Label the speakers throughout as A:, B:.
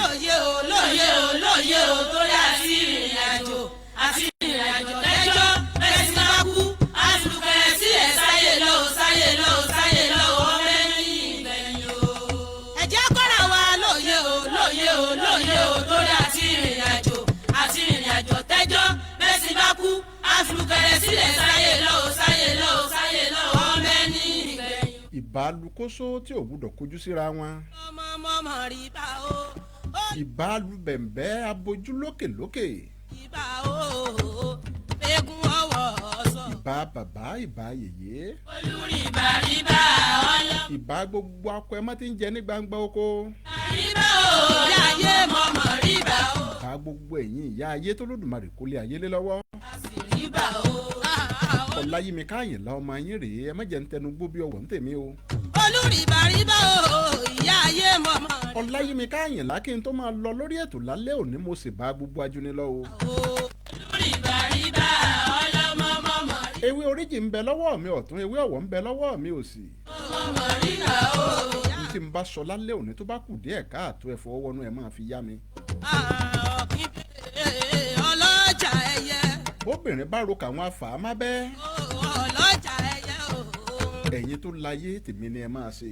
A: lóye o torí àti ìrìn àjò lẹ́jọ́ bẹ́ẹ̀ sì máa kú àtúnkẹ́ sílẹ̀ sáyé lọ ọmọ ẹni ìgbẹ̀yìn o. ẹ jẹ́ kọ́ra wa lóye o torí àti ìrìn àjò tẹ́jọ́ bẹ́ẹ̀ sì máa kú àtúnkẹ́ sílẹ̀ sáyé lọ ọmọ ẹni ìgbẹ̀yìn.
B: ìbálùkóso tí ò gbúdọ̀ kojú síra wọn.
A: ọmọ rí bá o.
B: ìbálù bẹ̀m̀bẹ́ abojú lókè.
A: ìbá o eégún ọwọ́ sọ.
B: ìbá bàbá ìbá yèyé.
A: olùrìbà ríbà ọlọ.
B: ìbá gbogbo akọ ẹ má ti ń jẹ ní gbangba oko.
A: ríbà o ìyá ayé mọ̀mọ́ ríbà o.
B: ìbá gbogbo ẹ̀yin ìyá ayé tó lódùmarè kó lé ayé lé lọ́wọ́.
A: ríbà o.
B: ọláyími káyìnlá ọmọ yín rèé ẹ má jẹ́ ń tẹnu gbó bí ọwọ́ ń tèmi o.
A: olùrìbà ríbà o ìyá ayé mọ̀mọ́.
B: ọláyími káyìnlá kí n tó máa lọ lórí ètò lálẹ́ òní mo sì bá gbogbo ajúnilọ o.
A: olùrìbà ríbà ọlọ́mọmọmọ.
B: ewé oríjì ń bẹ lọ́wọ́ mi ọ̀tún ewé ọ̀wọ̀ ń bẹ lọ́wọ́ mi òsì.
A: ọmọ ríbà o.
B: n tí n bá sọ lálẹ́ òní tó bá kù díẹ̀ káàtó ẹ fọwọ́ wọnú ẹ máa fi yá mi.
A: ọlọ́jà ẹyẹ.
B: obìnrin bá ro kàwọn afàámá bẹ́ẹ̀.
A: ọlọ́jà ẹyẹ o.
B: ẹ̀yin tó láyé tèmi ni ẹ máa ṣe.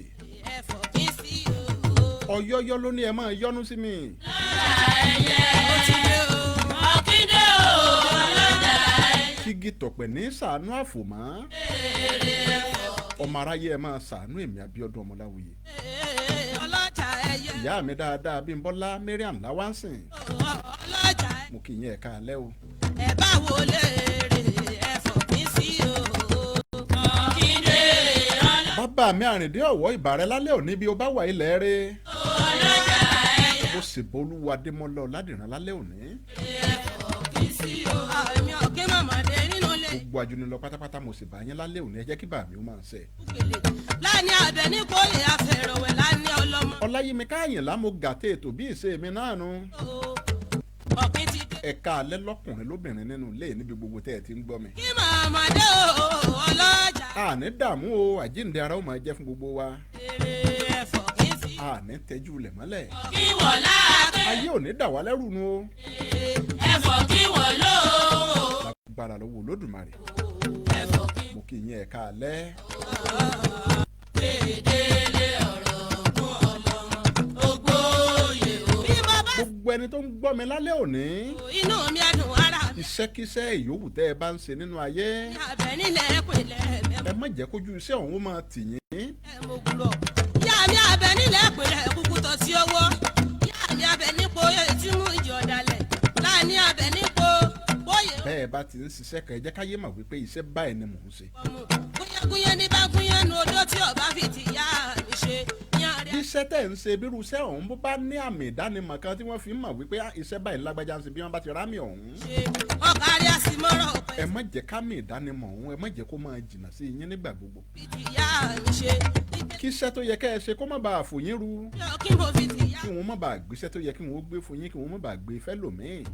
A: ẹ̀fọ́ kí sí o.
B: ọ̀yọ́yọ́ ló ní ẹ máa yọ́nú sí mi.
A: ọlọ́jà ẹyẹ. ó ti dé o. ọ̀kíndé o. ọlọ́jà ẹyẹ.
B: kígi tọ̀pẹ̀ ní ṣàánú àfòmọ́. ọmọ aráyé ẹ máa ṣàánú èmi Abíọ́dún Ọmọláwuyè.
A: ọlọ́jà ẹyẹ.
B: ìyá mi dáadáa Bímbọ́lá Mariam Láwánsìn.
A: ọlọ́jà ẹyẹ.
B: mo kì í yẹn ẹ̀ka alẹ́ o.
A: ẹ bá wo léèrè ẹ̀fọ́ kí sí o. ọ̀kíndé ọlọ́jà.
B: bàbá mi Àrìndé Ọ̀wọ́ ìbàrẹ̀ lálẹ́ òní bí o bá wà ilẹ̀ rẹ̀.
A: ọlọ́jà ẹyẹ.
B: ó sì bolúwa Adémọ́lá Ọládìran lálẹ́ òní.
A: ẹ̀fọ́ kí sí o. àmì ọ̀kẹ́ màmàdé nínú ilé.
B: gbogbo ajúnilọ pátápátá mo sì bá yín lálẹ́ òní ẹ jẹ́ kí bàmí ó máa ṣe.
A: láni abẹ ní kóyè afẹrọwẹ láni ọlọmọ.
B: ọláyími káyìnlá mo gàtẹ́ ètò bí ìṣe mi náà nu.
A: ọ̀pìn ti dé.
B: ẹ̀ka alẹ́ lọ́kùnrin lóbìnrin nínú ilé níbi gbogbo tẹ́ ẹ ti ń gbọ́ mi.
A: kí màmá dé o ọlọ́jà.
B: àní dààmú o àjíǹde ara ó máa jẹ́ fún gbogbo wa.
A: èrè ẹ̀fọ́ kí sí.
B: àní tẹ́jú lẹ̀ mọ́lẹ̀.
A: kí wọ́n láàpẹ́.
B: ayé ò ní dà wá lẹ́rù nu o.
A: ẹ̀fọ́ kí wọ́n lò ó.
B: lágbára lọ́wọ́ Olódùmarè.
A: ẹ̀fọ́ kí
B: mo kì í yẹn ẹ̀ka alẹ́.
A: délé ọ̀rọ̀ fún ọlọ́mọ ògbóyè o. bí bàbá.
B: gbogbo ẹni tó ń gbọ́ mi lálẹ́ òní.
A: inú mi adùn ara mi.
B: iṣẹ́kíṣẹ́ ìyówù tẹ́ ẹ bá ń ṣe nínú ayé.
A: abẹ nílẹ̀ pèlẹ́
B: ẹ má jẹ́ kójú iṣẹ́ ọ̀hún máa tì yín.
A: mo gbúdọ̀. yá mi abẹ nílẹ̀ pèlẹ́ kúkú tọ́ sí owó. yá mi abẹ nípo etí mú ìjì ọ̀dàlẹ̀. láàní abẹ nípo bóyè.
B: bẹ́ẹ̀ bá ti ń ṣiṣẹ́ kan ẹ jẹ́ káyé mọ̀ wípé iṣẹ́ báyìí ni mò ń ṣe.
A: gúnyẹ́gúnyẹ́ ní bá gúnyẹ́ nu odó tí ọba fi ti yá mi ṣe.
B: bí iṣẹ́ tẹ̀ ń ṣe bírú iṣẹ́ ọ̀hún bó bá ní àmì ìdánimọ̀ kan tí wọ́n fi ń mọ̀ wípé iṣẹ́ báyìí lágbájá ń ṣe bí wọ́n bá ti rámì ọ̀hún.
A: ọkàrí àsìmọ́rọ̀ ọ̀pẹ.
B: ẹ má jẹ́ kámì ìdánimọ̀ ọ̀hún ẹ má jẹ́ kó máa jìnnà sí yín nígbà gbogbo.
A: fi ti yá mi ṣe.
B: kí iṣẹ́ tó yẹ kẹ́ ẹ ṣe kó má bàa fò yín ru.
A: kí mo fi ti yá.
B: kí wọ́n má bàa gbéṣẹ́ tó yẹ kí wọ́n gbé fún yín kí wọ́n má bàa gbé fẹ́ lòmíì.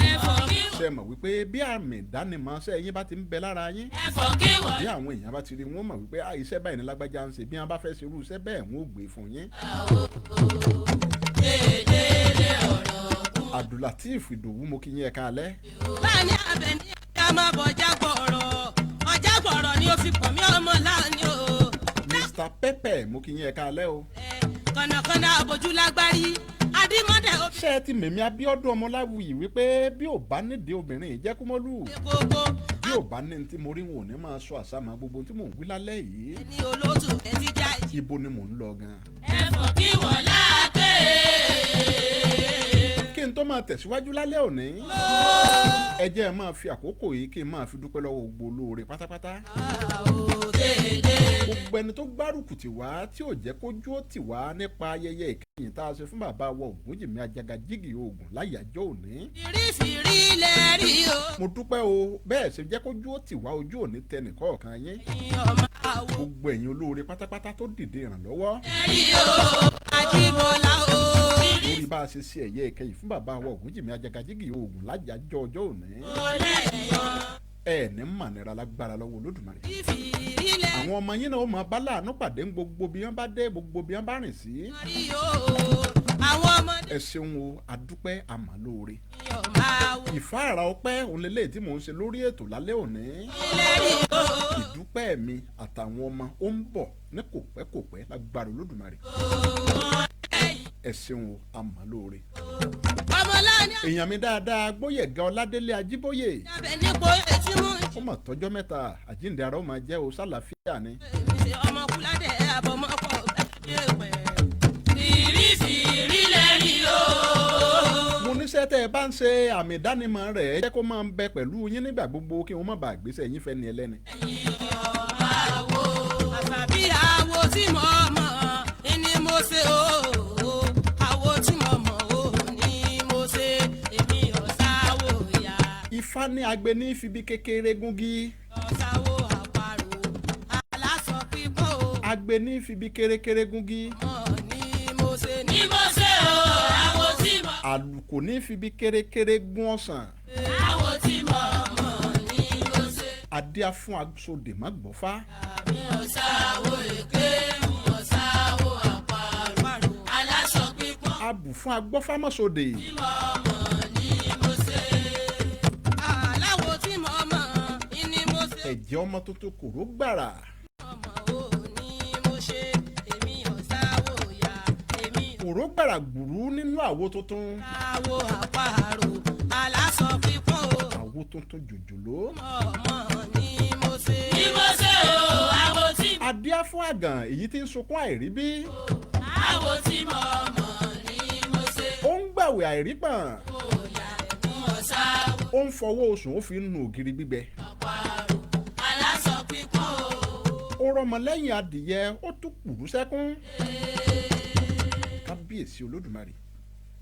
A: ẹ̀fọ́ kí wọ́n.
B: ṣe mọ̀ wípé bí àmì ìdánimọ̀ ṣe yín bá ti ń bẹ lára yín.
A: ẹ̀fọ́ kí wọ́n.
B: bí àwọn èèyàn bá ti rí wọn mọ̀ wípé iṣẹ́ báyìí ni lágbájá ń ṣe bí wọ́n bá fẹ́ ṣe irú iṣẹ́ bẹ́ẹ̀ wọ́n ò gbé fún yín.
A: délé ọ̀rọ̀ fún.
B: Abdulateef Ìdòwú mo kí yín ẹ̀ka alẹ́.
A: láàní abẹ ní ẹja máa bọ̀ ọjà gbọ̀rọ̀ ọjà gbọ̀rọ̀ ni ó fi pọ̀ mí ọmọ láàní o.
B: Mr Pepper mo kí yín ẹ̀ka alẹ́ o.
A: kànnàkànnà àbójú lágbárí adímọ́dẹ̀ ó fi.
B: ṣé ẹ ti mèmí Abíọ́dún Ọmọláwuyì wípé bí ò bá nídìí obìnrin ìjẹ́kúmọ́lù
A: gbogbo.
B: bí ò bá ní tí mo rí wọn ò ní máa sọ àsámà gbogbo tí mò ń wí lálẹ́ yìí.
A: ẹni olóòtú ẹ ti já ìjì.
B: ibo ni mò ń lọ gan.
A: ẹ̀fọ́ kí wọ́n láàpẹ́.
B: kí n tó máa tẹ̀síwájú lálẹ́ òní. ẹ jẹ́ ẹ máa fi àkókò yìí kí n máa fi dúpẹ́ lọ́wọ́ gbogbo olóore pátápátá. gbogbo ẹni tó gbárùkù tì wá tí ò jẹ́ kójú ó tì wá nípa ayẹyẹ ìkẹyìn tá a ṣe fún bàbá wa Ògúnjìmí Ajagajígì Ògùn láyàjọ́ òní.
A: fìrífìrí lẹ rí o.
B: mo dúpẹ́ o bẹ́ẹ̀ ṣe jẹ́ kójú ó tì wá ojú òní tẹnìkọ̀ọ̀kan yín.
A: ọmọ àwọ̀.
B: gbogbo ẹ̀yin olóore pátápátá tó dìde ìrànlọ́wọ́.
A: rí o Àjíbọ́lá o.
B: lórí bá a ṣe ṣe ẹ̀yẹ ìkẹyìn fún bàbá wa Ògúnjìmí Ajagajígì Ògùn láyàjọ́ ọjọ́ òní. ẹ ní mànira lágbára lọ́wọ́ Olódùmarè.
A: fìrífìrí lẹ
B: àwọn ọmọ yín náà ó máa bá láàánú pàdé gbogbo bí wọ́n bá dé gbogbo bí wọ́n bá rìn sí.
A: rí o. àwọn ọmọdé.
B: ẹ ṣeun o adúpẹ́ àmàlóore. ìfáàrà ọpẹ́ òun lélẹ́yìí tí mò ń ṣe lórí ètò lálẹ́ òní. ìdúpẹ́ mi àtàwọn ọmọ ó ń bọ̀ ní kòpẹ́kòpẹ́ lágbára Olódùmarè. ẹ ṣeun o àmàlóore. èèyàn mi dáadáa Gbóyèga Ọládélé Ajíbóyè. ó mọ̀ tọ́jọ́ mẹ́ta àjíǹde ara ó máa jẹ́ o sálàáfíà ni. mo níṣẹ́ tẹ́ ẹ bá ń ṣe àmì ìdánimọ̀ rẹ̀ ẹ jẹ́ kó máa ń bẹ pẹ̀lú yín nígbà gbogbo kí wọ́n má bàa gbéṣẹ́ yín fẹ́ ni ẹlẹ́ni.
A: àfàbí àwo tí mo mọ̀ ni mo ṣe o àwo tí mo mọ̀ o ni mo ṣe èmi ọ̀sáwò ìyá.
B: Ifá ní agbe ní fibi kékeré gúngi.
A: ọ̀sáwò àparò aláṣọ pípọ̀ o.
B: agbe ní fibi kérékéré gúngi.
A: ni mo ṣe o àwo tí mo.
B: àlùkò ní fibi kérékéré gún ọ̀sán.
A: àwo tí mo mọ̀ ni mo ṣe.
B: adé fún aṣọdè má gbọ́fá.
A: mi ò sáwò èké mi ò sáwò àparò aláṣọ pípọ̀.
B: abù fún agbọ́fá mọ́sọdè.
A: tí mo mọ̀ ni mo ṣe. aláwo tí mo mọ̀ ni mo ṣe.
B: ẹ̀jẹ̀ ọmọ tuntun kòró gbàrà. kòró gbàrà gbùrú nínú àwo tuntun.
A: àwo àparò aláṣọ pípọ̀ o.
B: àwo tuntun jòjòló.
A: mọ̀ ni mo ṣe. ni mo ṣe o àwo tí.
B: adé fún àgàn èyí tí ń sunkún àìrí bí.
A: àwo tí mo mọ̀ ni mo ṣe.
B: ó ń gbàwé àìrí pọ̀n.
A: òòyà ẹ̀mú ọ̀sáwò.
B: ó ń fọwọ́ oṣù ó fi ń nu ògiri gbígbẹ.
A: àparò aláṣọ pípọ̀ o.
B: ó rọmọ lẹ́yìn adìyẹ ó tún kùrú sẹ́kún. kábíyèsí Olódùmarè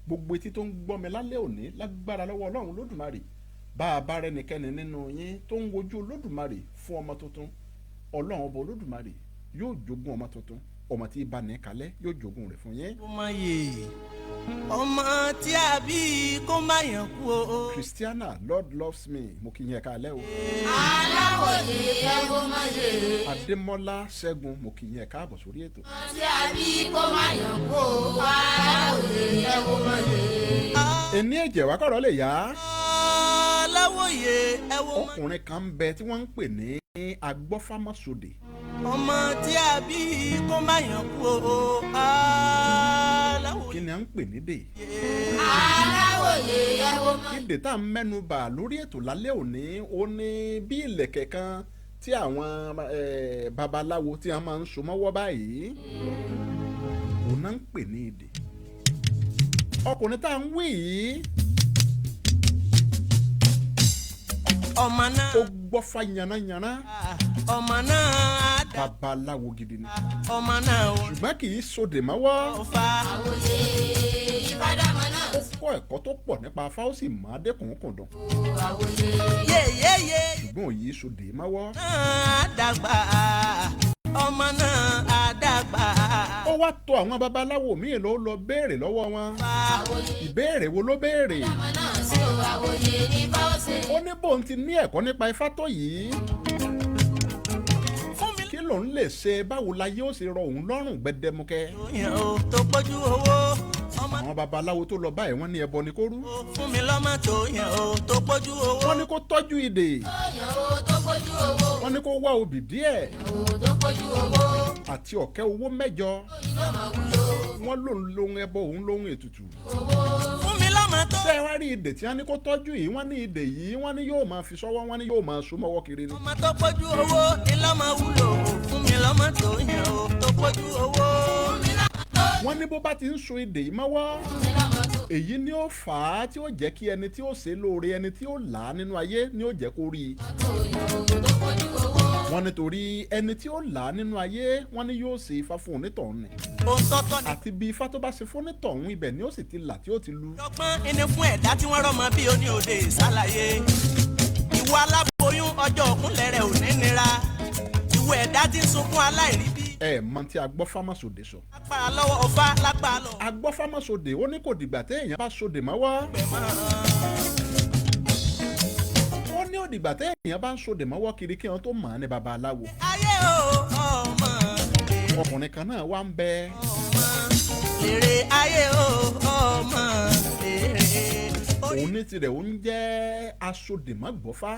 B: gbogbo etí tó ń gbọ́ mi lálẹ́ òní lágbára lọ́wọ́ Ọlọ́run Olódùmarè bá a bá rẹnikẹ́ni nínú yín tó ń wojú Olódùmarè fún ọmọ tuntun Ọlọ́run ọba Olódùmarè yóò jogún ọmọ tuntun ọmọ tí ibà ní kalẹ̀ yóò jogún rẹ̀ fún yín.
C: ọmọ tí a bí kó má yàn kú o.
B: Christiana Lord loves me mo kì í yẹn kalẹ̀ o.
A: aláwòye ẹ̀wọ̀n máa yẹ.
B: Adémọ́lá Ṣẹ́gun mo kì í yẹn káàbọ̀ sórí ètò.
A: tí a bí kó má yàn kú o. aláwòye ẹ̀wọ̀n máa yẹ.
B: ẹni ẹ̀jẹ̀ wá kọ̀rọ̀ lè yá.
C: aláwòye ẹ̀wọ̀n máa yẹ.
B: ọkùnrin kan ń bẹ tí wọ́n ń pè ní agbọ́fámọ́sọdè.
C: ọmọ tí a bí kó má yàn kú o. aláwòye.
B: kí ni à ń pè ní dè?
A: aláwòye ẹ̀wọ̀n máa yẹ.
B: ìdè tá à ń mẹ́nu bà lórí ètò lálẹ́ òní ó ní bí ìlẹ̀kẹ̀ kan tí àwọn babaláwo tí wọ́n máa ń so mọ́wọ́ báyìí òun náà ń pè ní ìdè. ọkùnrin tá à ń wí yìí
C: ọmọ náà.
B: ó gbọ́fá yànnàyànnà.
C: ọmọ náà á dà.
B: babaláwo gidi ni.
C: ọmọ náà ò
B: ṣùgbọ́n kì í sodè mọ́wọ́.
C: fa.
A: àwòye ìbádàmọ́ náà.
B: ó kọ́ ẹ̀kọ́ tó pọ̀ nípa afá ó sì máa dẹ́kun kùndùn.
A: àwòye.
C: yéyéyé.
B: ṣùgbọ́n òye sodè mọ́wọ́.
C: náà á dàgbà. ọmọ náà á dàgbà.
B: ó wá tọ̀ àwọn babaláwo míì ló lọ béèrè lọ́wọ́ wọn.
A: àwòye.
B: ìbéèrè wo ló béèrè?
A: ìbádàmọ́ náà sí o. àwòye ní báwọ̀sẹ̀.
B: ó ní bóun ti ní ẹ̀kọ́ nípa ifá tó yìí.
C: fún mi.
B: kí lòun lè ṣe báwo la yóò ṣe rọ òun lọ́rùn gbẹdẹmukẹ.
C: yàn ó tó pọ̀jù owó. ọmọ
B: àwọn babaláwo tó lọ báyìí wọ́n ní ẹbọ ni kó rú.
C: fún mi lọ́mọ tó yàn ó tó pọ̀jù owó.
B: wọ́n ní kó tọ́jú ìdè.
A: yàn ó tó pọ̀jù owó.
B: wọ́n ní kó wá obì díẹ̀
A: ó tó pọ̀jù owó.
B: àti ọ̀kẹ́ owó mẹ́jọ.
A: iná máa wúlò.
B: wọ́n lòun lóhun ẹbọ òun lóhun ètùtù.
C: fún mi lọ́mọ tó.
B: ṣé ẹ wá rí ìdè tí wọ́n ní kó tọ́jú yìí wọ́n ní ìdè yìí wọ́n ní yóò máa fi sọ́wọ́ wọ́n ní yóò máa so mọ́wọ́ kiri ni.
C: ọmọ tó pọ̀jù owó ni lọ́mọ wúlò. fún mi lọ́mọ tó yàn ó tó pọ̀jù owó.
B: wọ́n ní bó bá ti ń so ìdè yìí mọ́wọ́ èyí ni ó fà á tí ó jẹ́ kí ẹni tí ó ṣe lóore ẹni tí ó là á nínú ayé ni ó jẹ́ kó rí i. wọ́n nítorí ẹni tí ó là á nínú ayé wọ́n ní yóò ṣe ifá fún onítọ̀hún ni.
C: ó sọ́tọ̀ ni.
B: àti bí ifá tó bá ṣe fún onítọ̀hún ibẹ̀ ni ó sì ti là tí ó ti lu.
C: ọgbọ́n ẹni fún ẹ̀dá tí wọ́n rọ́mọ bí oní òde ìsàlàyé. ìwọ aláboyún ọjọ́ òkúnlẹ̀ rẹ̀ ò ní nira. ìwọ ẹ̀dá tí ń sunkún aláìrí bí.
B: ẹ mọ tí agbọ́fámọ́sọdè sọ.
C: lágbára lọ́wọ́ ọfà lágbára lọ.
B: agbọ́fámọ́sọdè ó ní kò dìgbà téèyàn bá sọdè mọ́wọ́. ó ní òdìgbà téèyàn bá ń sọdè mọ́wọ́ kiri kí wọ́n tó mọ̀ ọ́ ní babaláwo.
C: ayé o ọmọ.
B: ọkùnrin kan náà wá ń bẹ.
C: ọmọ lèrè ayé o ọmọ.
B: ní tirẹ̀ ó ń jẹ́ asodèmọ́gbọ́fá.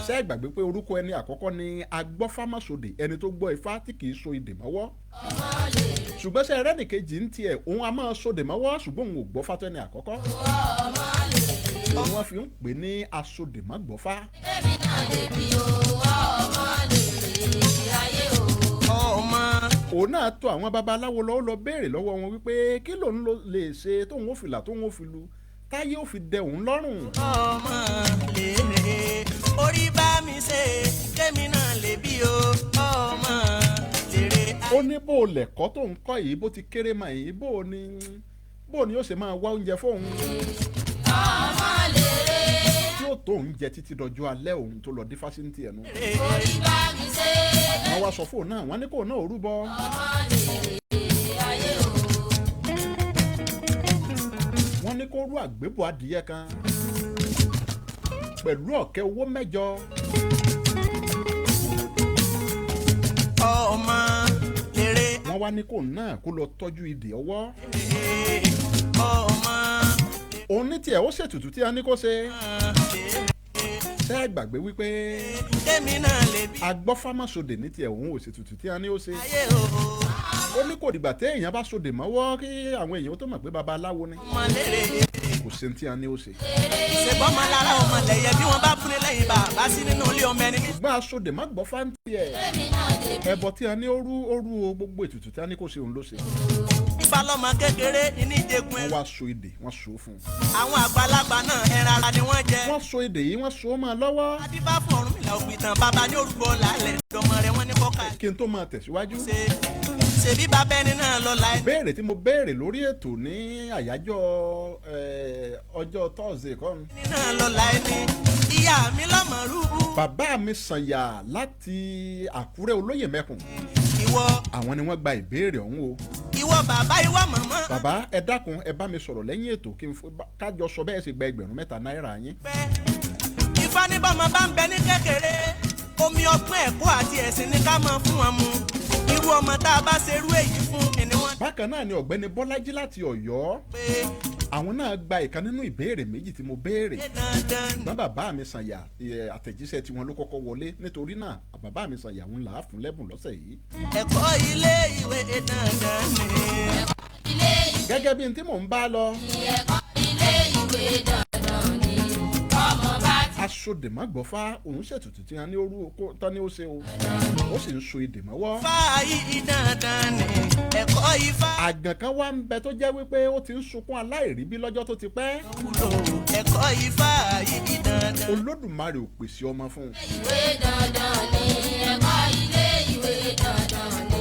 B: ṣé ẹ gbàgbé pé orúkọ ẹni àkọ́kọ́ ni agbọ́fámásodè, ẹni tó gbọ́ ifá tí kì í so ìdè mọ́wọ́. ṣùgbọ́n ṣe ẹrẹ́nì kejì ń tiẹ̀ òun a máa sodè mọ́wọ́ ṣùgbọ́n òun ò gbọ́fá tó ẹni àkọ́kọ́. wọ́n fi ń pè ní asodèmọ́gbọ́fá. òun náà tó àwọn babaláwo lọ́wọ́ lọ béèrè lọ́wọ́ wọn wípé kí lòun lè ṣe tóun ó fi là tóun ó fi lu táyé ó fi dẹ òun lọ́rùn.
C: ọmọ lèrè orí bá mi ṣe kémi náà lè bí o ọmọ lèrè.
B: ó ní bó o lẹ̀kọ́ tó ń kọ́ yìí bó ti kéré mà yìí bó o ní ó ṣe máa wá oúnjẹ fóun.
A: ọmọ lèrè.
B: tí ó tó òun jẹ títí dọjọ́ alẹ́ òun tó lọ dí fásitì ẹnu.
A: orí bá mi ṣe.
B: wọ́n wá sọ fóun náà wọ́n ní kóun náà rúbọ.
A: ọmọ lèrè ayé o.
B: wọ́n ní kó rú àgbébọ̀ adìyẹ kan pẹ̀lú ọ̀kẹ́ owó 8.
C: ọmọ lèrè.
B: wọ́n wá ní kóun náà kó lọ tọ́jú ìdè ọwọ́.
C: ọmọ
B: òun ní tiẹ̀ ó ṣètùtù tí a ní kó ṣe. ṣé ẹ gbàgbé wípé
C: kémi náà lè bí.
B: agbọ́fámásodè ní tiẹ̀ òun ò ṣètùtù tí a ní ó ṣe.
C: ayé o.
B: ó ní kò dìgbà tí èèyàn bá sodè mọ́wọ́ kí àwọn èèyàn tó mọ̀ pé babaláwo ni.
C: ọmọ lèrè.
B: kò sí tí a ní ó ṣe.
C: ṣèbọn máa lára ọmọ lẹ̀yẹ bí wọ́n bá fúnni lẹ́yìn bàbá sí nínú ilé ọmọ ẹni.
B: gbọ́n asodè má gbọ́ fáńtì ẹ̀. ẹbọ tí a ní ó rú gbogbo ètùtù tí a ní kó ṣe òun ló ṣe.
C: ifá lọ́mọ kékeré ní ìjẹgun
B: wọ́n wá so ìdè wọ́n so fún un.
C: àwọn àgbàlagbà náà ẹran ara ni wọ́n jẹ.
B: wọ́n so ìdè yìí wọ́n so mọ́ ọ lọ́wọ́.
C: adífá fún Ọ̀rúnmìlà òpìtàn bàbá ní orúkọ làálẹ̀ dọmọ rẹ wọ́n ní kọ́ka.
B: kí n tó máa tẹ̀síwájú.
C: ṣèbí bàbá ẹni náà lọ la ẹni.
B: béèrè tí mo béèrè lórí ètò ní àyájọ́ ọjọ́ tọ́sídẹ̀ẹ́ kan.
C: ẹni náà lọ la ẹni. ìyá mi lọ́mọ rúbú.
B: bàbá mi sànyà láti Àkúrẹ́ Olóyè Mẹ́kùn.
C: ìwọ.
B: àwọn ni wọ́n gba ìbéèrè ọ̀hún o.
C: ìwọ bàbá ìwọ màmá.
B: bàbá ẹ dákun ẹ bá mi sọ̀rọ̀ lẹ́yìn ètò kí n kájọ sọ bẹ́ẹ̀ sì gba ẹgbẹ̀rún 3 náírà yín.
C: ifá ní bọ́mọ bá ń bẹ ní kékeré omi ọgbọ́n ẹ̀kọ́ àti ẹ̀sìn ní ká máa fún wọn mu irú ọmọ tá a bá ṣerú èyí fún ẹni wọn.
B: bákan náà ni ọ̀gbẹ́ni Bọ́lájí láti Ọ̀yọ́ àwọn náà gba ìkan nínú ìbéèrè méjì tí mo béèrè. ṣùgbọ́n bàbá mi sànyà àtẹ̀jíṣẹ́ tiwọn ló kọ́kọ́ wọlé nítorí náà bàbá mi sànyà ń là á fún lẹ́bùn lọ́sẹ̀ yìí.
C: ẹ̀kọ́ ilé ìwé dandan ni.
B: gẹ́gẹ́ bí n tí mò ń bá lọ.
A: ẹ̀kọ́ ilé ìwé dandan ni. ọmọ bá ti.
B: asodèmọ́gbọ́fá òun ṣètùtù tí a ní orú tán ni ó ṣe o ó sì ń so ìdè mọ́wọ́.
C: fàáyì dandan ni ẹ̀kọ́ ifá.
B: àgàn kan wá ń bẹ tó jẹ́ wípé ó ti ń sunkún aláìríbí lọ́jọ́ tó ti pẹ́.
C: ẹ̀kọ́ ifá yìí dandan.
B: Olódùmarè ò pèsè ọmọ fún un.
A: ìwé dandan ni. ẹ̀kọ́ ilé ìwé dandan ni.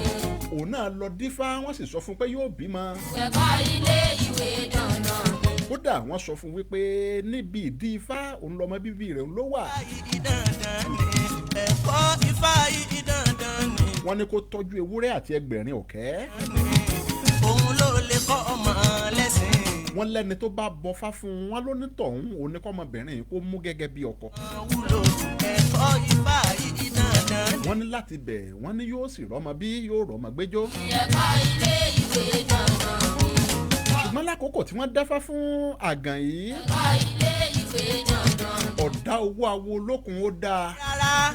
B: òun náà lọ dífá wọ́n sì sọ fún pé yóò bímọ.
A: ẹ̀kọ́ ilé ìwé dandan ni.
B: kódà wọ́n sọ fún wípé níbi ìdí ifá òun lọmọ bíbí rẹ̀ ló wà.
C: yìí dandan ni ẹ̀kọ́ ifá yìí dandan ni.
B: wọ́n ní kó tọ́jú ewúrẹ́ àti ẹgbẹ̀rin ọ̀kẹ́.
C: òun ló lè kọ́ ọmọ lẹ́sìn.
B: wọ́n lẹ́ni tó bá bọfá fún wọn lónítọ̀hún òun ní kọ́mọbìnrin kó mú gẹ́gẹ́ bí ọkọ.
C: wúlò ẹ̀kọ́ ifá yìí dandan ni.
B: wọ́n ní láti bẹ̀ wọ́n ní yóò sì rọ́mọ bí yóò rọ́mọ gbẹ́jọ́.
A: ẹ̀kọ́ ilé ìwé dandan ni.
B: ṣùgbọ́n lákòókò tí wọ́n dáfá fún àgàn yìí.
A: ẹ̀kọ́ ilé ìwé dandan ni.
B: ọ̀dà owó awo olókun ó dáa.
C: rárá.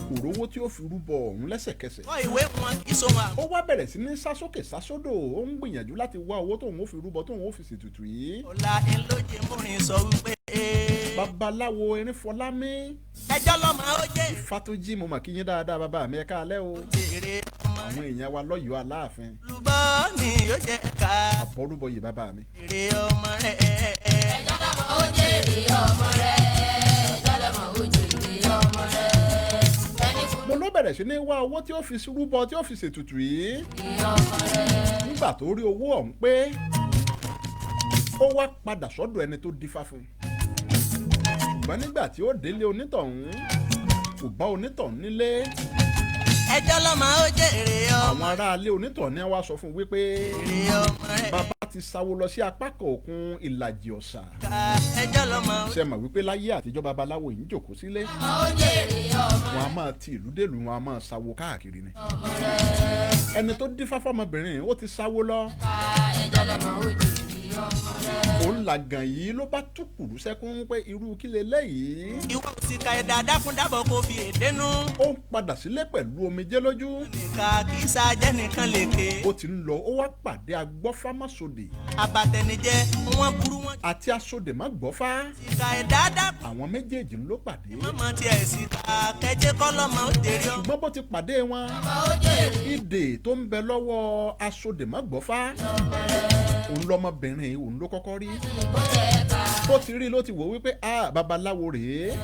B: kò rówó tí ó fi rúbọ ọ̀hún lẹ́sẹ̀kẹsẹ̀.
C: kọ́ ìwé wọn kì í sóhun àgbà.
B: ó wá bẹ̀rẹ̀ sí ní sásókè sásódò ó ń gbìyànjú láti wá owó tóun ó fi rúbọ tóun ó fi ṣètùtù yìí.
C: ọ̀la ńlọ́jẹ̀ múrin sọ wípé.
B: babaláwo Erinfọlámi.
C: ẹjọ́ lọ́mọ ó jẹ́.
B: Fátójí mo mà kí yín dáadáa bàbá mi ẹ káalẹ́ o.
C: jèrè ọmọ
B: àwọn èèyàn wa lọ́yọ̀ọ́ Aláàfin.
C: lùbọ́ ni yóò jẹ́ ká.
B: àbọ̀rúbọyè bàbá mi.
C: jèrè ọmọ rẹ̀.
A: ẹjọ́ lọ́mọ ó jèrè ọmọ rẹ̀. ẹjọ́ lọ́mọ ó jèrè ọmọ rẹ̀.
B: mo ló bẹ̀rẹ̀ sí ní wá owó tí ó fi rúbọ tí ó fi ṣètùtù yìí. nígbà tó rí owó ọ̀hún pé ó wá padà sọ́dọ̀ ẹni tó dífá fún un. ṣùgbọ́n nígbà tí ó délé onítọ̀hún kò bá onítọ̀hún nílé.
C: ẹjọ́ lọ́mọ ó jèrè ọmọ.
B: àwọn aráalé onítọ̀hún ni wá sọ fún un wípé
C: jèrè ọmọ rẹ̀.
B: bàbá ti sáwó lọ sí apá kan òkun Ìlàjì Ọ̀sà.
C: ẹjọ́ lọ́mọ ó.
B: ṣe mọ̀ wípé láyé àtijọ́ babaláwo yìí ń jòkó sílé.
A: ó jèrè ọmọ
B: wọn a máa ti ìlú dèlú wọn a máa sáwó káàkiri ni. ẹni tó dífá fọmọbìnrin ó ti sáwó lọ.
A: ẹjọ́ lọ́mọ ó jèrè ọmọ rẹ̀.
B: òun làgàn yìí ló bá túkùrú sẹ́kún pé irú kí leléyìí.
C: ìwọ òsìkà ẹ̀dá dákúndábọ̀ kò fi èdénú.
B: ó ń padà sílé pẹ̀lú omijé lójú.
C: nìkan kì í sáájẹ́ nìkan lèkè.
B: ó ti ń lọ ó wá pàdé agbọ́fámásòdè.
C: abatẹnijẹ wọn burú wọn.
B: àti asòdè má gbọ́fá.
C: ìkà ẹ̀dá dákun.
B: àwọn méjèèjì ló pàdé.
C: mọ́mọ́ tiẹ̀ síta kẹjẹ kọ́lọ́mọ ó dèrè ọ.
B: ṣùgbọ́n bó ti pàdé wọn. ìdè tó ń bẹ lọ́wọ́ asòdè má gbọ́fá. òun lọmọbìnrin òun ló kọ́kọ́ rí. bó ti rí ló ti wò wípé babaláwo rèé.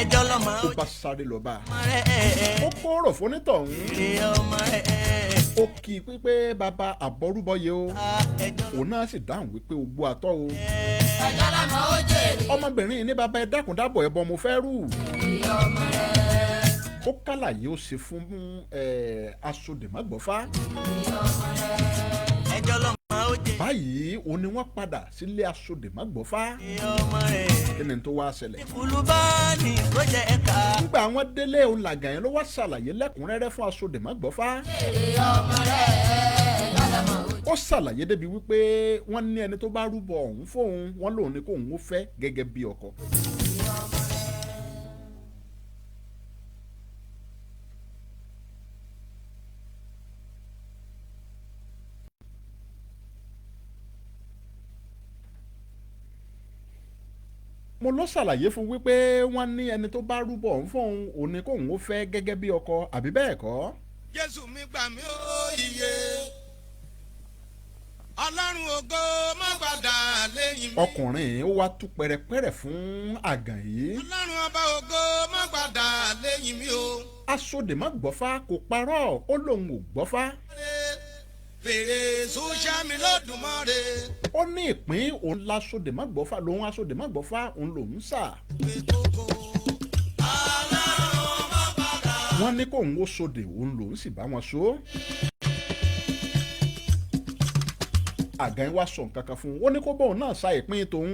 C: ẹjọ́ lọ́mọ
B: ó bá sáré lọ bá.
C: ọmọ rẹ̀
B: ó kóró fónítọ̀hún.
C: ọmọ rẹ̀
B: ó kì í pípé baba àbọrúbọyé o.
C: ẹjọ́
B: òun náà sì dáhùn wípé ogbó àtọ́ o.
A: ẹjọ́ lọ́mọ ó jèrè.
B: ọmọbìnrin yìí ní baba ẹ dákun dábọ̀ ẹbọ mo fẹ́ rù.
A: ọmọ rẹ̀.
B: ó kálàyé ó ṣe fún asòdè má gbọ́fá.
C: ẹjọ́ lọ́mọ ó jèrè.
B: báyìí òun ni wọ́n padà sílé asòdè má gbọ́fá.
C: ọmọ rẹ̀
B: kí ni tó wá ṣẹlẹ̀.
C: ìfúlùbá ní kó jẹ ẹ̀ka.
B: nígbà àwọn délé òun làgàn yẹn ló wá ṣàlàyé lẹ́kùnrẹ́rẹ́ fún asòdè má gbọ́fá.
A: ọmọ rẹ̀ ẹjọ́ lọ́mọ ó jèrè.
B: ó ṣàlàyé débi wípé wọ́n ní ẹni tó bá rúbọ ọ̀hún fóun wọ́n lòun ni kóun ó fẹ́ gẹ́gẹ́ bí ọkọ. mo lọ ṣàlàyé fún wípé wọ́n ní ẹni tó bá rúbọ ọ̀hún fóun òun ni kóun ó fẹ́ gẹ́gẹ́ bí ọkọ àbí bẹ́ẹ̀ kọ́.
D: Jésù mi gbà mí ó iye Ọlọ́run ògo má padà lẹ́yìn mi.
B: ọkùnrin ó wá tú pẹ̀rẹ̀pẹ̀rẹ̀ fún àgàn yìí.
D: Ọlọ́run ọba ògo má padà lẹ́yìn mi o.
B: asòdè má gbọ́fá kò parọ́ ó lóun ò gbọ́fá.
D: fèrè sọ́ṣà mi lọ́dùnmọ́re.
B: ó ní ìpín òun lásòdè má gbọ́fá lòun asòdè má gbọ́fá òun lòun sà.
D: gbẹ̀gbọ́gbọ́ Ọlọ́run má padà.
B: wọ́n ní kóun ó sòdè òun lòun sì bá wọn so. àgàn wá sọ nǹkan kan fún un ó ní kó bóun náà sa ìpín tòun.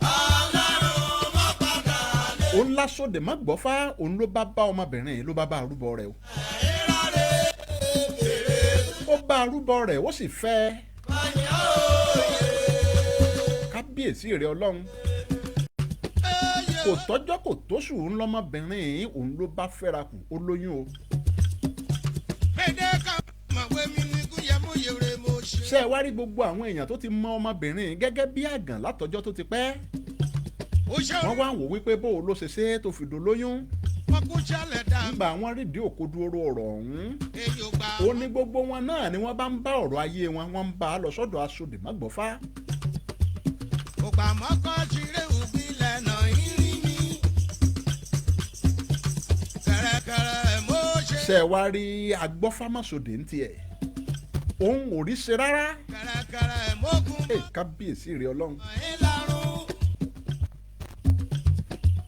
D: Ọlọ́run má padà lẹ́yìn.
B: òun lásòdè má gbọ́fá òun ló bá bá ọmọbìnrin yìí ló bá arúbọ rẹ̀ o. ó bá arúbọ rẹ̀ ó sì fẹ́. kábíyèsí rẹ̀ ọlọ́run. kò tọ́jọ́ kò tóṣù ńlọmọbìnrin yìí òun ló bá fẹ́ra kù ó lóyún o. ṣé ẹ wá rí gbogbo àwọn èèyàn tó ti mọ ọmọbìnrin gẹ́gẹ́ bí àgàn látọjọ́ tó ti pẹ́. wọ́n wá ń wò wípé bó o ló ṣe ṣe tó fi dolóyún. nígbà wọn rídìí òkodoro ọ̀rọ̀ ọ̀hún. ó ní gbogbo wọn náà ni wọ́n bá ń bá ọ̀rọ̀ ayé wọn wọ́n ń bá a lọ sọ́dọ̀ asòdè má gbọ́fá.
D: ògbà mọ́kọ́ tiré òbí lẹ́nà ìrìn mi. kẹ̀rẹ̀kẹ̀rẹ̀ mo ṣe.
B: ṣé ẹ wá rí agbọ́fámásòdè ń tiẹ̀. òun ò rí ṣe rárá.
D: kẹ̀rẹ̀kẹ̀rẹ̀ mo kún mọ́.
B: kábíyèsí rẹ̀ ọlọ́run.
D: ìlàrún.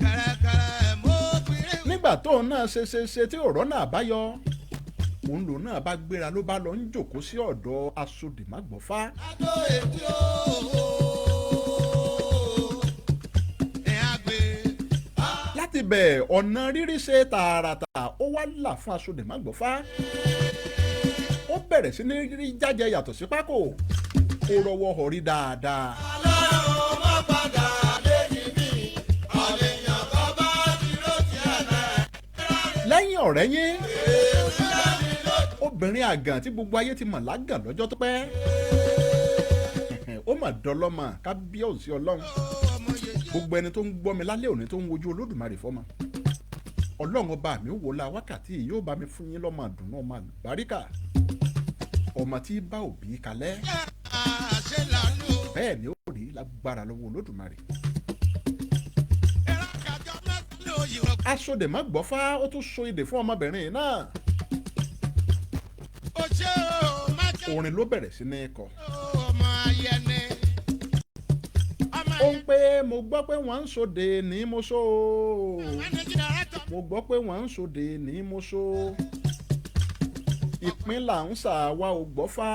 D: kẹ̀rẹ̀kẹ̀rẹ̀ mo péré.
B: nígbà tóun náà ṣe tí ọ̀rọ̀ náà bá yọ òun lòun náà bá gbéra ló bá lọ ń jòkó sí ọ̀dọ̀ asòdè má gbọ́fá.
D: adó èkú yóò. ẹ̀ àgbè.
B: láti bẹ̀ ọ̀nà rírí ṣe tààràtà ó wá là fún asòdè má gbọ́fá. ó bẹ̀rẹ̀ sí ní rí jájẹ yàtọ̀ sí pákó ó rọwọ́ họrí dáadáa.
D: Ọlọ́run má padà lẹ́yìn mi. àlèyàn kan bá dúró sí ẹ̀nà.
B: lẹ́yìn ọ̀rẹ́ yín obìnrin àgàn tí gbogbo ayé ti mọ̀ lágàn lọ́jọ́ tó pẹ́. ó mà dọ́lọ́mà kábíyèsí ọlọ́run. gbogbo ẹni tó ń gbọ́ mi lálẹ́ òní tó ń wojú olódùmarè fọ́mọ. ọlọ́run ọba mi wò la wákàtí yóò bá mi fún yín lọ́mọ àdùnnú ọmọ àlùbáríkà. ọmọ tí bá òbí kalẹ̀.
D: àṣẹ lànà.
B: bẹ́ẹ̀ ni ó rí lágbára lọ́wọ́ olódùmarè.
D: ẹ̀rọ kájọ mẹ́sàn-án ló yí wọn.
B: asòdè má gbọ́fá ó tún so ìdè fún ọmọbìnrin náà.
D: ó ṣe o má jẹ́
B: orin ló bẹ̀rẹ̀ sí ní kọ.
D: ọmọ ayẹni. ọmọ
B: ó ń pé mo gbọ́ pé wọ́n ń sòdè ní mo so.
D: managing director.
B: mo gbọ́ pé wọ́n ń sòdè ní mo so. ìpín là ń ṣàwá ò gbọ́fá.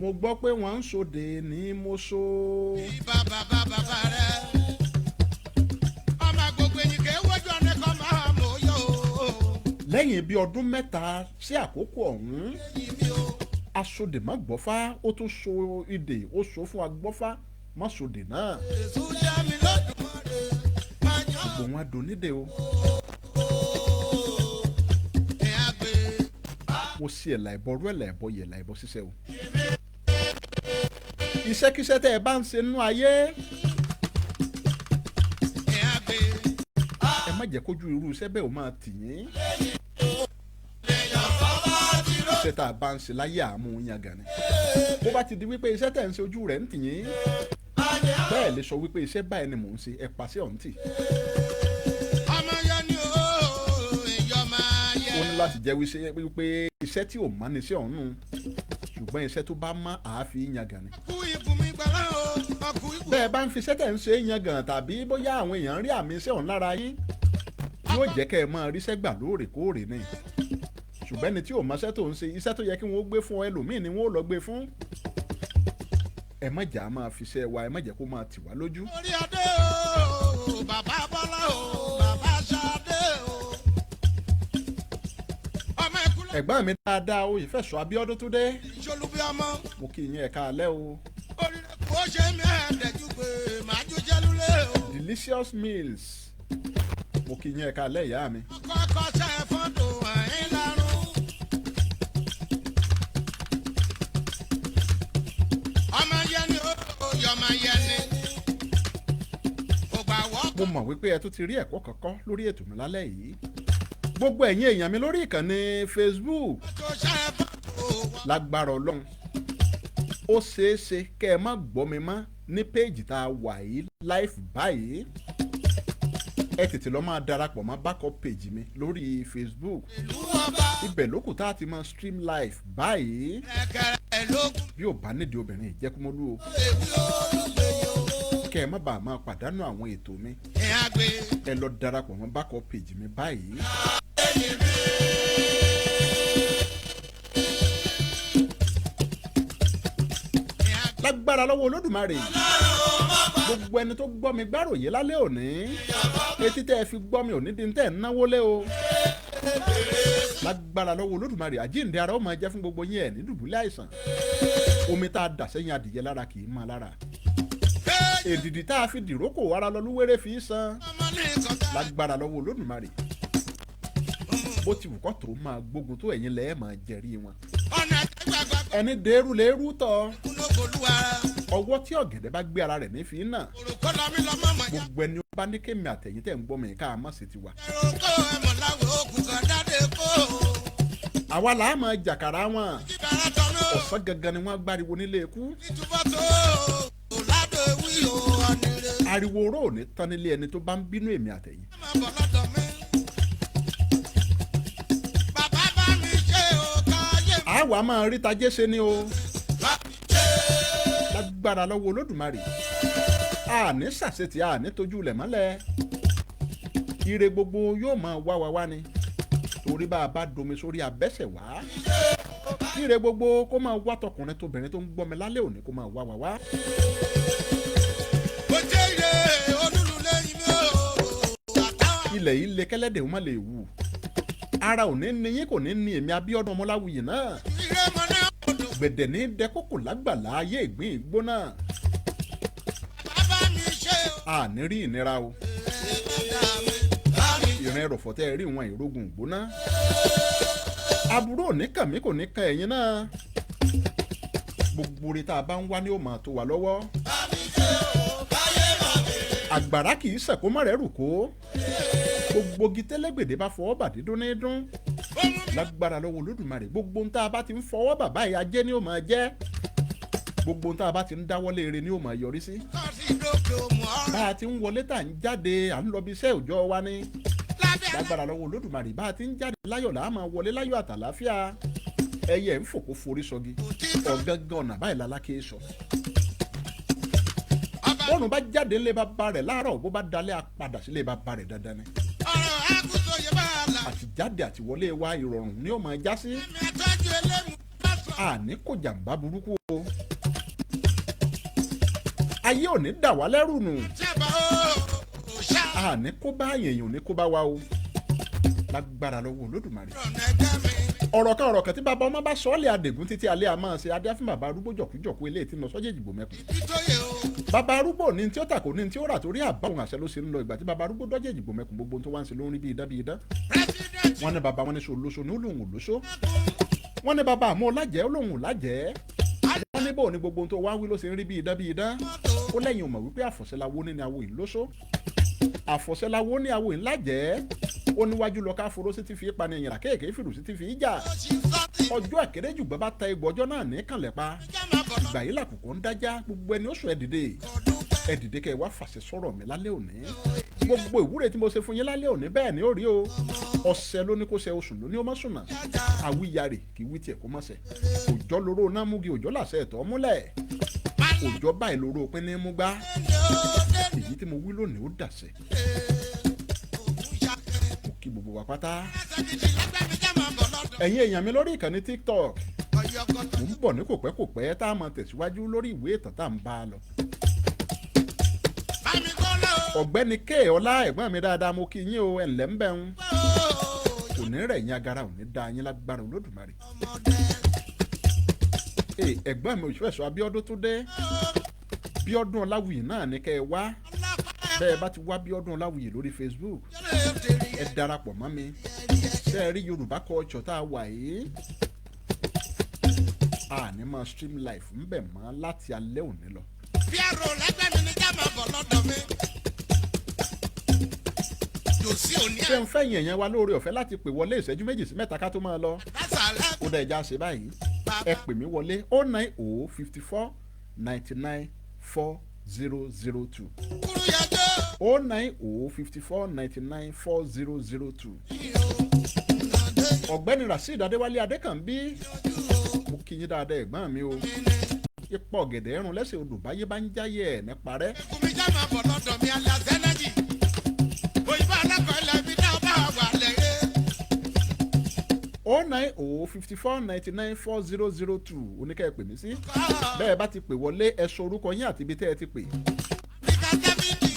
B: mo gbọ́ pé wọ́n ń sòdè ní mo so.
D: bàbá rẹ̀. ọmọ gbogbo ẹ̀yìn kẹ́ wọ́jú ọ̀nà kan máa mọ̀ yó.
B: lẹ́yìn bíi ọdún mẹ́ta sí àkókò ọ̀hún
D: ẹ̀yìn mi o.
B: asòdè má gbọ́fá ó tún so idè ó so fún agbọ́fá má sòdè náà.
D: Èṣù yá mi lódùmarè máa yọ.
B: gbogbo wọn donídè o.
D: Ẹ á gbé.
B: mo sì ẹ̀là ìbọrú ẹ̀là ìbọ yẹ̀là ìbọ ṣiṣẹ́ o. iṣẹ́kíṣẹ́ tẹ́ ẹ bá ń ṣe nínú ayé
D: Ẹ á gbé.
B: ẹ má jẹ́ kójú irú iṣẹ́ bẹ́ẹ̀ ó máa tì yín.
D: Èèyàn kan bá ti rọ́.
B: iṣẹ́ tá a bá ń ṣe láyé àmú yan gan ni. bó bá ti di wípé iṣẹ́ tẹ̀ ń ṣe ojú rẹ̀ ń tì yín bẹ́ẹ̀ lè sọ wípé iṣẹ́ báyìí ni mò ń ṣe ẹ pàṣẹ ọ̀hún tì.
D: Ọmọ yẹn ni ó èèyàn máa yẹ.
B: ó ní láti jẹ́ wípé iṣẹ́ tí ò mọ́ ni iṣẹ́ ọ̀hún nù ṣùgbọ́n iṣẹ́ tó bá mọ́ àáfi yan gan ni.
D: Ọkù ikùn mi gbàlá o, ọkù ikùn.
B: bẹ́ẹ̀ bá ń fi iṣẹ́ tẹ̀ ń ṣe yan gan tàbí bóyá àwọn èèyàn rí àmì iṣẹ́ ọ̀hún lára yín yóò jẹ́ kẹ́ ẹ máa ríṣẹ́ gbà lóòrèkóòrè ni. ṣùgbọ́n ẹni tí ò mọṣẹ́ tó ń ṣe iṣẹ́ tó yẹ kí wọ́n gbé fún ẹlòmíì ni wọ́n lọ gbé fún. ẹ má jà á máa fi iṣẹ́ wa ẹ má jẹ́ kó máa tì wá lójú.
D: Orí adé o, bàbá Bọ́lá o, bàbá Ṣadé o. Ọmọ ìkúlẹ̀
B: ẹ̀gbọ́n mi dáadáa o ìfẹ̀sọ̀ Abíọ́dún tó dé
D: ìṣolúbí ọmọ.
B: mo kí yín ẹ̀ka alẹ́ o.
D: Orí rẹ̀ kò ṣe mí ẹ̀ẹ́dẹ̀jú pé màá jó jẹ́lúlé o.
B: delicious meals mo kí yín ẹ̀ka alẹ́ ìyá mi.
D: Kọ́kọ́ ṣe fọ́tò ẹ̀yìn lárún. Ọmọ yẹn ni ó yọmọ yẹn ni. Kò gbà
B: mo
D: wọ́pọ̀.
B: mọ̀ wípé ẹ tún ti rí ẹ̀kọ́ kankan lórí ètò mi lálẹ́ yìí. gbogbo ẹ̀yin èèyàn mi lórí ìkànnì Facebook
D: Tó ṣe fọ́tò wọ́n.
B: lágbára Ọlọ́run ó ṣeé ṣe kẹ́ ẹ má gbọ́ mi mọ́ ní péèjì tá a wà yìí live báyìí. ẹ tètè lọ máa darapọ̀ mọ́ backup page mi lórí Facebook
D: Ìlú ọba
B: ibẹ̀ lókù tá a ti máa stream live báyìí.
D: ẹ̀kẹ́rẹ́ lógún.
B: bí ò bá nídìí obìnrin ìjẹ́kúmọ́lú o
D: Èmi olùgbèyò.
B: kẹ́ ẹ má bàa máa pàdánù àwọn ètò mi
D: Ẹ á gbé.
B: ẹ lọ darapọ̀ mọ́ backup page mi báyìí. lágbára lọ́wọ́ Olódùmarè gbogbo ẹni tó gbọ́ mi gbáròyé lálẹ́ òní etí tẹ́ ẹ fi gbọ́ mi òní di tẹ́ ẹ náwó lé o. lágbára lọ́wọ́ Olódùmarè àjíǹde ara ó máa jẹ́ fún gbogbo yín ẹ̀ ní dùbúlẹ̀ àìsàn omi tá a dà sẹ́yìn adìyẹ lára kì í máa lára èdìdì tá a fi dìrókò ara lọ lúwẹ́rẹ́ fi í san
D: Ọmọ ní ìkọ̀tà.
B: lágbára lọ́wọ́ Olódùmarè bó ti wù kọ́ tó máa gbógun tó ẹ̀yin lẹ́ẹ̀ máa jẹ̀rí wọn.
D: Ọ̀nà àtẹ́gbàgbà
B: ẹni dèrú lèrú tọ
D: kúlókòlúwa.
B: ọwọ́ tí ọ̀gẹ̀dẹ̀ bá gbé ara rẹ̀ ní fi ń nà
D: Òrùkọ́ lọ́mí lọ́mọ́ mọ̀ já.
B: gbogbo ẹni ó bá ní kémi àtẹ̀yìn tẹ̀ ń gbọ́ mi ká a má ṣe ti wà.
D: Òrùkọ́ ẹ̀mọ̀ láwọ̀ òkú kan dáadé kó.
B: àwa làá máa jàkàrà wọn
D: Ìbára tọ́nú.
B: ọ̀sán gangan ni wọ́n gbáriwo nílé ikú
D: Ìtúbọ̀ tó. Òládò wí o ọ̀nìrè.
B: ariwo oró ò ní tán nílé ẹni tó bá ń bínú èmi àtẹ̀yìn.
D: Má bọ̀ lọ́dọ̀ mi. Bàbá bá mi ṣe o káyé mi.
B: àwa máa rí tajé ṣe ni o
D: Bá mi ṣe.
B: lágbára lọ́wọ́ Olódùmarè àní ṣàṣetì àní tójú lẹ̀ mọ́lẹ̀ ire gbogbo yóò máa wá wa wá ni torí bá a bá domi sórí abẹ́sẹ̀ wá ire gbogbo kó máa wá tọkùnrin tóbìnrin tó ń gbọ́ mi lálẹ́ òní kó máa wá wa wá.
D: Mo jẹ́ ire olúlu lẹ́yìn mi o. Àtàwọn
B: ilẹ̀ yìí le kẹ́lẹ́dẹ̀ ó má lè wù ara ò ní ní yín kò ní ní èmi Abíọ́dún Ọmọláwuyì náà
D: ire mọ̀ náà kò dùn.
B: gbẹ̀dẹ̀ ní dẹ́kókò lágbàlá ayé ìgbín ìgbóná
D: Bàbá mi ṣe o.
B: àní rí ìnira o
D: Bàbá mi. Bá mi.
B: ìrìn ẹrọ̀fọ̀ tẹ́ ẹ rí wọn ìrógun ìgbóná aburú ò ní kàn mí kò ní kan ẹ̀yin náà gbogbo orí tá a bá ń wá ní ó máa tó wà lọ́wọ́ àgbàrá kì í sẹ̀kó mọ́ rẹ̀ rù kó gbogbo gitẹ́lẹ́gbèdè bá fọwọ́ bà dídún ní dún lágbára lọ́wọ́ Olódùmarè gbogbo ń tá a bá ti ń fọwọ́ bàbá yìí ajé ni ó máa jẹ́ gbogbo ń tá a bá ti ń dáwọ́lé eré ni ó máa yọrí sí
D: Kọ́sí lókè òmù ọ̀rọ̀.
B: bá a ti ń wọlé tá à ń jáde à ń lọ bí iṣẹ́ òòjọ́ wa ní
D: Lábẹ́
B: lágbára lọ́wọ́ Olódùmarè bá a ti ń jáde láyọ̀ là á máa wọlé láyọ̀ àtàláfíà ẹyẹ ń fòkó forí sọgi ọ̀gángan ọ̀nà báyìí lálákè sọ. bọ́ọ̀nù bá jáde ńlẹ̀ bàbá rẹ̀ láàárọ̀ bó bá dalẹ̀ apàdà sílé bàbá rẹ̀ dandan ni.
D: ọ̀rọ̀ àgùntàn yẹ bá a là.
B: àtijáde àtiwọlé wa ìrọ̀rùn ni ó máa já sí.
D: Ẹ̀mí ẹ̀tọ́jú elému bá sọ.
B: àní kò jàǹbá burúkú o. ayé ò ní dà wá lẹ́rù nù.
D: Ṣẹ́bà o ṣá.
B: àní kó bá èèyàn ò ní kó bá wa o. lágbára lọ́wọ́ Olódùmarè.
D: Ọ̀nà ẹ̀jẹ̀ mi.
B: ọ̀rọ̀ kan tí bàbá ọmọ bá sọ ọ́ lé adègún títí alẹ́ a máa ṣe adé fún bàbá arúgbó jọ̀kújọ̀kú eléyìí tí mo sọ́jẹ́ ìjìbò mẹ́kùn. bàbá arúgbó ní tí ó tà kò ní tí ó rà torí àbáwọn àṣẹ ló ṣe ń lọ ìgbà tí bàbá arúgbó dọ́jẹ́ ìjìbò mẹ́kùn gbogbo tó wá ń ṣe ló ń rí bí idán bí idán. wọ́n ní bàbá wọn ní solóso ní olóhùn olóso. wọ́n ní bàbá àmọ́ ọlájẹ́ olóhùn lájẹ́. wọ́n ní bò ní gbogbo tó wá ń wí ló ṣe ń rí bí idán bí idán. ó lẹ́yìn ò mọ̀ wípé àfọ̀ṣẹ́láwó ní awo ìlóso. àfọ̀ṣẹ́láwó ní awo ìlájẹ́. ó níwájú lọ ká foró sí ti fi pani ìyìnrà kéèké fìrù sí ti fi jà. ọjọ́ àkèrè jù bàbá ta egbò ọjọ́ náà ní kànlẹ̀ pa. ìgbà yìí làkùkọ ń dájá gbogbo ẹni ó sùn ẹ̀dìdè kẹ́ ẹ wá fàṣẹ sọ̀rọ̀ mi lálẹ́ òní. gbogbo ìwúre tí mo ṣe fún yín lálẹ́ òní bẹ́ẹ̀ ni ó rí o. ọ̀sẹ̀ ló ní kó ṣe oṣù ló ní ó má sùn náà. àwíyarè kì í wí tiẹ̀ kó má ṣe. òjò lóró náà múgi òjò làṣẹ ẹ̀tọ́ múlẹ̀. òjò báyìí lóró pín ní mú gbá. èyí tí mo wí lónìí ó dàṣẹ. mo kí gbogbo wa pátá. ẹ̀yin èèyàn mi lórí ìkànnì TikTok. mo ń bọ̀ ní kòpẹ́kòpẹ́ tá a máa tẹ̀síwájú lórí ìwé ìtàn tá à ń bá a lọ. ọ̀gbẹ́ni K ọlá ẹ̀gbọ́n mi dáadáa mo kí yín o ẹ̀ǹlẹ́ ń bẹ̀ ń. kò ní rẹ̀ yín agara ò ní da yín lágbára Olódùmarè. ẹ̀gbọ́n mi òṣìṣẹ́ ẹ̀ṣọ́ Abíọ́dún tó dé. Bíọ́dún Ọláwuyì náà ní kẹ́ ẹ wá. bẹ́ẹ̀ bá ti wá Bíọ́dún Ọláwuyì lórí Facebook. ẹ darapọ̀ mọ́ mi. ṣé ẹ rí Yorùbá culture tá a wà yìí. a ní máa stream live ń bẹ̀ mọ́ láti alẹ́ òní lọ.
D: bí àrò lẹ́gbẹ̀ẹ́ mi ní ká máa bọ̀ lọ́dọ̀ mi.
B: ṣé ń fẹ́ yẹn wa lóore ọ̀fẹ́ láti pè wọlé ìṣẹ́jú méjì sí mẹ́ta ká tó máa lọ. ó dẹ̀ já ṣe báyìí. ẹ pè mí wọlé 09054 99 4002. 09054 99 4002. ọ̀gbẹ́ni Rasheed Adéwálé Adékànbí mo kí yín dáadáa ẹ̀gbọ́n mi o. ipò ọ̀gẹ̀dẹ̀ ẹ̀rùn lẹ́sẹ̀ odò báyé bá ń jáyé ẹ̀ ní parẹ́.
D: ẹkùnmi já máa bọ̀ lọ́dọ̀ mi aláṣẹ lẹ́jì. òyìnbó alákọ̀ọ́lẹ̀ mi náà bá wà lẹ́rẹ́.
B: 09054 99 4002 oníkẹ́ ẹ pè mí sí. bẹ́ẹ̀ bá ti pè wọlé ẹ sọ orúkọ yín àti ibi tẹ́ ẹ ti pè.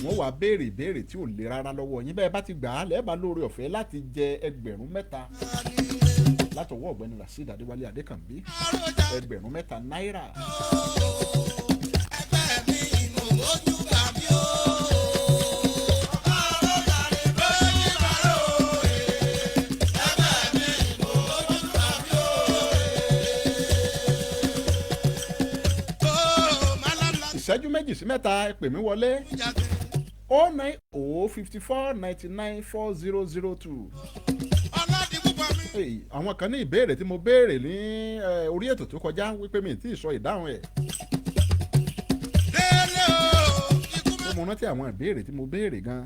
B: wọ́n wá béèrè ìbéèrè tí ò le rárá lọ́wọ́ yín bẹ́ẹ̀ bá ti gbà á lẹ́ẹ̀bá lóore ọ̀fẹ́ láti jẹ 3,000 látọwọ́ ọ̀gbẹ́ni Rasheed Adéwálé Adékànbí 3,000 náírà.
D: ẹgbẹ́ mi ìmọ̀ ojú bá mi o.
B: ìṣẹ́jú méjì sí mẹ́ta ẹ pè mí wọlé 09054 99 4002. àwọn kan ní ìbéèrè tí mo béèrè ní orí ètò tó kọjá wípé mi tí ì sọ ìdáhùn ẹ̀. mo rántí àwọn ìbéèrè tí mo béèrè gan.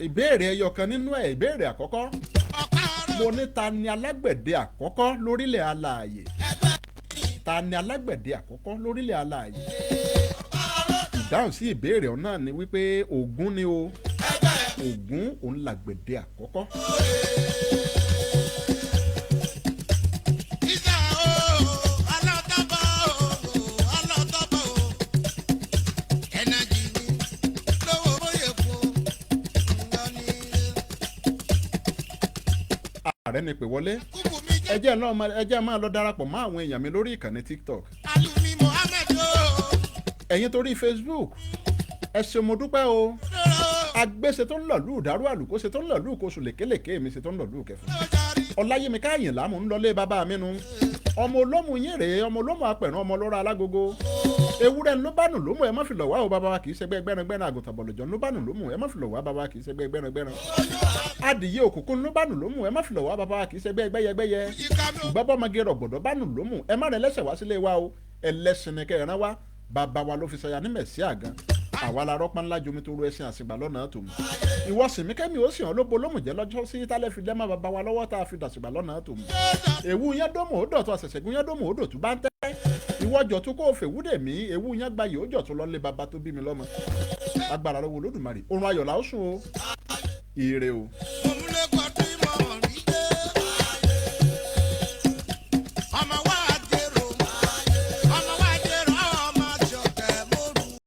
B: ìbéèrè ẹyọ kan nínú ẹ̀ ìbéèrè àkọ́kọ́ mo ní ta ni alágbẹ̀dẹ àkọ́kọ́ lórílẹ̀ alààyè. ta ni alágbẹ̀dẹ àkọ́kọ́ lórílẹ̀ alààyè. ìdáhùn sí ìbéèrè ọ̀hún náà ni wípé Ògún ni o. Ògún òun làgbẹ̀dẹ àkọ́kọ́. ààrẹ ni pè wọlé. ẹ jẹ́ máa lọ darapọ̀ mọ́ àwọn èèyàn mi lórí ìkànnì TikTok. ẹ̀yin torí Facebook ẹ ṣé mo dúpẹ́ o. agbéṣe tó ń lọ lù dàrú àlùkò ṣe tó ń lọ lù kóṣù lékelèké mi ṣe tó ń lọ lù kẹfún. ọláyémi káyìnlá mò ń lọlé bàbá mi nu. ọmọ olómù yín rèé ọmọ olómù apẹ̀rán ọmọ lọ́ra alágogo. ewúrẹ́ ló bá nù lómù ẹ má fi lọ̀ wá o bàbá wa kì í ṣẹgbẹ́ gbẹ́rangbẹ́ran àgùntàn bọ̀lọ̀jọ̀ ló bá nù lómù ẹ má fi lọ̀ wá bàbá wa kì í ṣẹgbẹ́ gbẹ́rangbẹ́ran. adìyẹ òkùnkùn ló bá nù lómù ẹ má fi lọ̀ wá bàbá wa kì í ṣẹgbẹ́ gbẹ́yẹgbẹ́yẹ. ìgbàbọ́mọge rọ̀gbọ̀dọ̀ bá nù lómù ẹ má rẹ lẹ́sẹ̀ wá sílé wa o ẹlẹ́sìn ni kẹrin wá bàbá wa ló fi ṣẹya ní mẹ̀sí àgán àwa la rọ́pá ńlá jomi tó ru ẹṣin àsìgbà lọ́nà tó mu. ìwọ sìnmí kẹ́mi ó sì hàn lóbo lómùjẹ́ lọ́jọ́ sí tálẹ́ fi lẹ́mọ̀ bàbá wa lọ́wọ́ tá a fi dàsìgbà lọ́nà tó mu. èwu yẹn dómò ó dọ̀tún àṣẹ̀ṣẹ̀gún yẹn dómò ó dòtún bá ń tẹ́. ìwọ jọ̀tún kó o fèwú dè mí èwu yẹn gba yìí ó jọ̀tún lọ́lé bàbá tó bí mi lọ́mọ. agbára lọ́wọ́ Olódùmarè orun ayọ̀ la ó sùn o ire o.